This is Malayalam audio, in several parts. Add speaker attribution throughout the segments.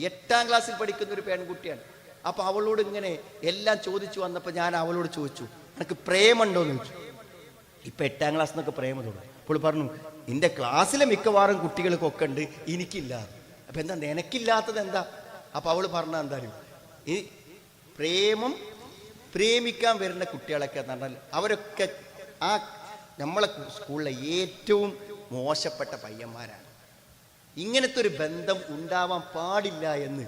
Speaker 1: 8ാം ക്ലാസ്സിൽ പഠിക്കുന്ന ഒരു പെൺകുട്ടിയാണ്. അപ്പൊ അവളോട് ഇങ്ങനെ എല്ലാം ചോദിച്ചു വന്നപ്പോൾ ഞാൻ അവളോട് ചോദിച്ചു, എനിക്ക് പ്രേമുണ്ടോന്ന് ചോദിച്ചു. ഇപ്പൊ 8ാം ക്ലാസ് എന്നൊക്കെ പ്രേമം തുടങ്ങി. അപ്പോൾ പറഞ്ഞു, നിന്റെ ക്ലാസ്സിലെ മിക്കവാറും കുട്ടികൾക്കൊക്കെ ഉണ്ട്, എനിക്കില്ല. അപ്പൊ എന്താ നിനക്കില്ലാത്തത് എന്താ? അപ്പൊ അവള് പറഞ്ഞ എന്താ, ഈ പ്രേമിക്കാൻ വരുന്ന കുട്ടികളൊക്കെ എന്ന് പറഞ്ഞാൽ അവരൊക്കെ ആ നമ്മളെ സ്കൂളിലെ ഏറ്റവും മോശപ്പെട്ട പയ്യന്മാരാണ്. ഇങ്ങനത്തെ ഒരു ബന്ധം ഉണ്ടാവാൻ പാടില്ല എന്ന്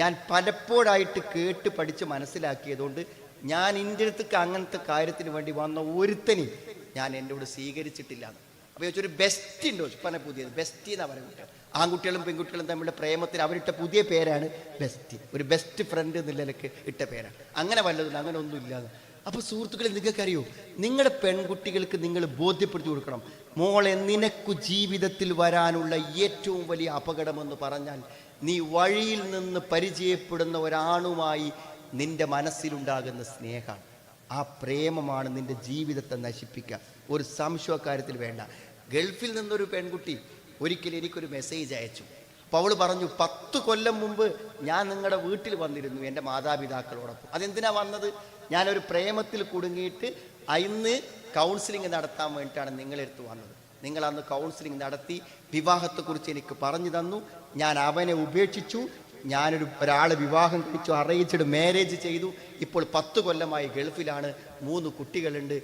Speaker 1: ഞാൻ പലപ്പോഴായിട്ട് കേട്ട് പഠിച്ച് മനസ്സിലാക്കിയതുകൊണ്ട് ഞാൻ എൻ്റെ അടുത്തേക്ക് അങ്ങനത്തെ കാര്യത്തിന് വേണ്ടി വന്ന ഒരുത്തനി ഞാൻ എന്നോട് സ്വീകരിച്ചിട്ടില്ല. അപ്പോൾ ചോദിച്ചൊരു ബെസ്റ്റ് ഉണ്ടോ? പല പുതിയത് ബെസ്റ്റ് എന്നാണ് പറയുന്നത്. ആൺകുട്ടികളും പെൺകുട്ടികളും തമ്മിലുള്ള പ്രേമത്തിന് അവരിട്ട പുതിയ പേരാണ് ബെസ്റ്റ്. ഒരു ബെസ്റ്റ് ഫ്രണ്ട് എന്നുള്ളതിലേക്ക് ഇട്ട പേരാണ്. അങ്ങനെ വല്ലതും അങ്ങനെ ഒന്നും ഇല്ലാതെ. അപ്പോൾ സുഹൃത്തുക്കളെ, നിങ്ങൾക്കറിയോ, നിങ്ങളുടെ പെൺകുട്ടികൾക്ക് നിങ്ങൾ ബോധ്യപ്പെടുത്തി കൊടുക്കണം, മോളെ, നിനക്കു ജീവിതത്തിൽ വരാനുള്ള ഏറ്റവും വലിയ അപകടമെന്ന് പറഞ്ഞാൽ നീ വഴിയിൽ നിന്ന് പരിചയപ്പെടുന്ന ഒരാണുമായി നിന്റെ മനസ്സിലുണ്ടാകുന്ന സ്നേഹമാണ്. ആ പ്രേമമാണ് നിന്റെ ജീവിതത്തെ നശിപ്പിക്കുക. ഒരു സംശയക്കാര്യത്തിൽ വേണ്ട. ഗൾഫിൽ നിന്നൊരു പെൺകുട്ടി ഒരിക്കലും എനിക്കൊരു മെസ്സേജ് അയച്ചു. അപ്പോൾ അവൾ പറഞ്ഞു, 10 കൊല്ലം മുമ്പ് ഞാൻ നിങ്ങളുടെ വീട്ടിൽ വന്നിരുന്നു എൻ്റെ മാതാപിതാക്കളോടൊപ്പം. അതെന്തിനാ വന്നത്? ഞാനൊരു പ്രേമത്തിൽ കുടുങ്ങിയിട്ട് ഇന്ന് കൗൺസിലിംഗ് നടത്താൻ വേണ്ടിയിട്ടാണ് നിങ്ങളെടുത്ത് വന്നത്. നിങ്ങൾ അന്ന് കൗൺസിലിംഗ് നടത്തി വിവാഹത്തെക്കുറിച്ച് എനിക്ക് പറഞ്ഞു തന്നു. ഞാൻ അവനെ ഉപേക്ഷിച്ചു. ഒരാളെ വിവാഹം കഴിച്ചു, അറേഞ്ച്ഡ് മാരേജ് ചെയ്തു. ഇപ്പോൾ 10 കൊല്ലമായി ഗൾഫിലാണ്, 3 കുട്ടികളുണ്ട്.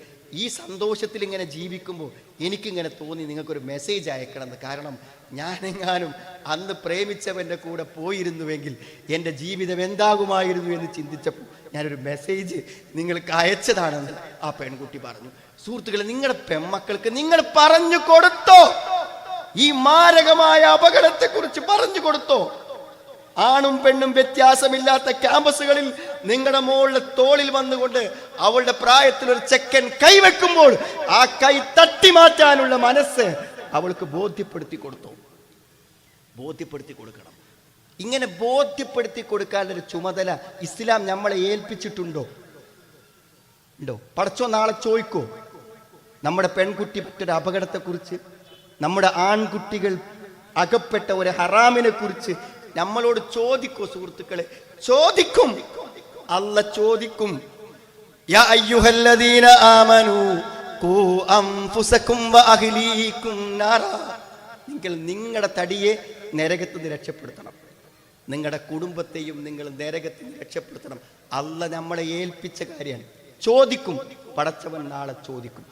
Speaker 1: ഈ സന്തോഷത്തിൽ ഇങ്ങനെ ജീവിക്കുമ്പോൾ എനിക്കിങ്ങനെ തോന്നി നിങ്ങൾക്കൊരു മെസ്സേജ് അയക്കണമെന്ന്. കാരണം ഞാനെങ്ങാനും അന്ന് പ്രേമിച്ചവൻ്റെ കൂടെ പോയിരുന്നുവെങ്കിൽ എൻ്റെ ജീവിതം എന്താകുമായിരുന്നു എന്ന് ചിന്തിച്ചപ്പോൾ ഞാനൊരു മെസ്സേജ് നിങ്ങൾക്ക് അയച്ചതാണെന്ന് ആ പെൺകുട്ടി പറഞ്ഞു. സുഹൃത്തുക്കളെ, നിങ്ങളുടെ പെൺമക്കൾക്ക് നിങ്ങൾ പറഞ്ഞു കൊടുത്തോ? ഈ മാരകമായ അപകടത്തെക്കുറിച്ച് പറഞ്ഞു കൊടുത്തോ? ആണും പെണ്ണും വ്യത്യാസമില്ലാത്ത ക്യാമ്പസുകളിൽ നിങ്ങളുടെ മോളുടെ തോളിൽ വന്നുകൊണ്ട് അവളുടെ പ്രായത്തിൽ ഒരു ചെക്കൻ കൈവെക്കുമ്പോൾ ആ കൈ തട്ടി മാറ്റാനുള്ള മനസ്സ് അവൾക്ക് ബോധ്യപ്പെടുത്തി കൊടുത്തു. ബോധ്യപ്പെടുത്തി കൊടുക്കണം. ഇങ്ങനെ ബോധ്യപ്പെടുത്തി കൊടുക്കാനൊരു ചുമതല ഇസ്ലാം നമ്മളെ ഏൽപ്പിച്ചിട്ടുണ്ടോ? ഉണ്ടോ? പടച്ചോ നാളെ ചോദിക്കോ നമ്മുടെ പെൺകുട്ടി പറ്റൊരു അപകടത്തെക്കുറിച്ച്, നമ്മുടെ ആൺകുട്ടികൾ അകപ്പെട്ട ഒരു ഹറാമിനെ കുറിച്ച് നമ്മളോട് ചോദിക്കോ? സുഹൃത്തുക്കളെ, ചോദിക്കും. അല്ല ചോദിക്കും. യാ അയ്യുഹല്ലദീന ആമനൂ ഖൂ അൻഫുസകും വഅഹ്ലീകും നാറാ. നിങ്ങൾ നിങ്ങളുടെ തടിയെ നരകത്തിൽ നിന്ന് രക്ഷപ്പെടുത്തണം. നിങ്ങളുടെ കുടുംബത്തെയും നിങ്ങൾ നരകത്തിൽ നിന്ന് രക്ഷപ്പെടുത്തണം. അല്ല നമ്മളെ ഏൽപ്പിച്ച കാര്യമാണ്. ചോദിക്കും. പടച്ചവൻ നാളെ ചോദിക്കും.